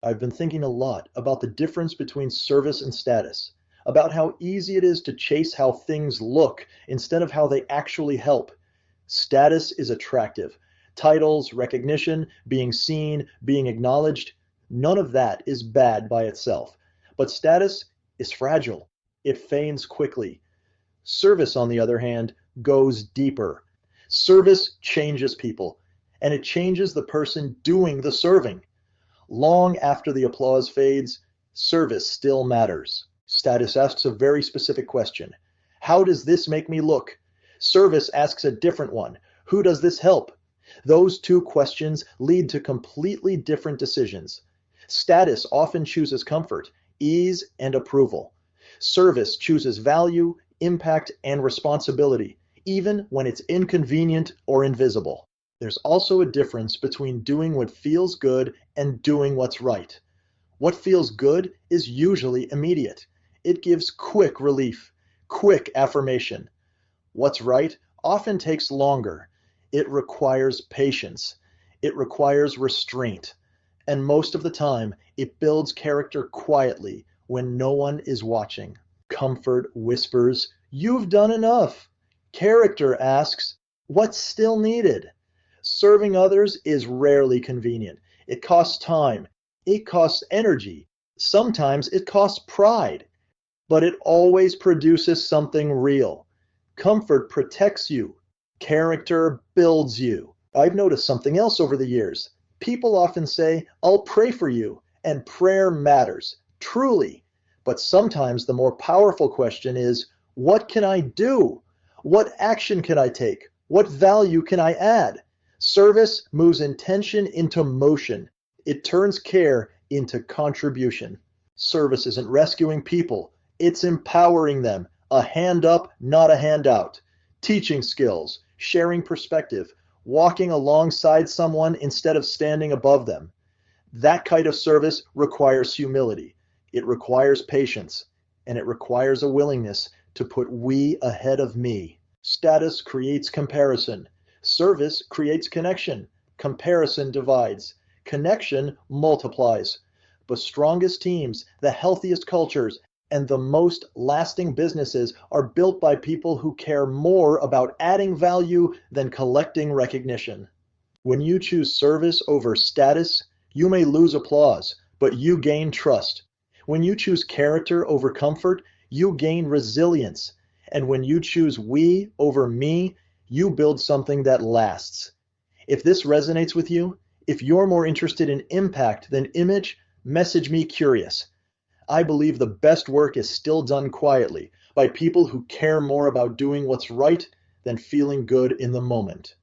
I've been thinking a lot about the difference between service and status, about how easy it is to chase how things look instead of how they actually help. Status is attractive. Titles, recognition, being seen, being acknowledged, none of that is bad by itself. But status is fragile. It fades quickly. Service, on the other hand, goes deeper. Service changes people, and it changes the person doing the serving. Long after the applause fades, service still matters. Status asks a very specific question. How does this make me look? Service asks a different one. Who does this help? Those two questions lead to completely different decisions. Status often chooses comfort, ease, and approval. Service chooses value, impact, and responsibility, even when it's inconvenient or invisible. There's also a difference between doing what feels good and doing what's right. What feels good is usually immediate. It gives quick relief, quick affirmation. What's right often takes longer. It requires patience. It requires restraint. And most of the time, it builds character quietly when no one is watching. Comfort whispers, "You've done enough." Character asks, "What's still needed?" Serving others is rarely convenient. It costs time. It costs energy. Sometimes it costs pride. But it always produces something real. Comfort protects you. Character builds you. I've noticed something else over the years. People often say, "I'll pray for you," and prayer matters, truly. But sometimes the more powerful question is, what can I do? What action can I take? What value can I add? Service moves intention into motion. It turns care into contribution. Service isn't rescuing people, it's empowering them. A hand up, not a handout. Teaching skills, sharing perspective, walking alongside someone instead of standing above them. That kind of service requires humility. It requires patience, and it requires a willingness to put we ahead of me. Status creates comparison. Service creates connection. Comparison divides. Connection multiplies. The strongest teams, the healthiest cultures, and the most lasting businesses are built by people who care more about adding value than collecting recognition. When you choose service over status, you may lose applause, but you gain trust. When you choose character over comfort, you gain resilience. And when you choose we over me, you build something that lasts. If this resonates with you, if you're more interested in impact than image, message me curious. I believe the best work is still done quietly by people who care more about doing what's right than feeling good in the moment.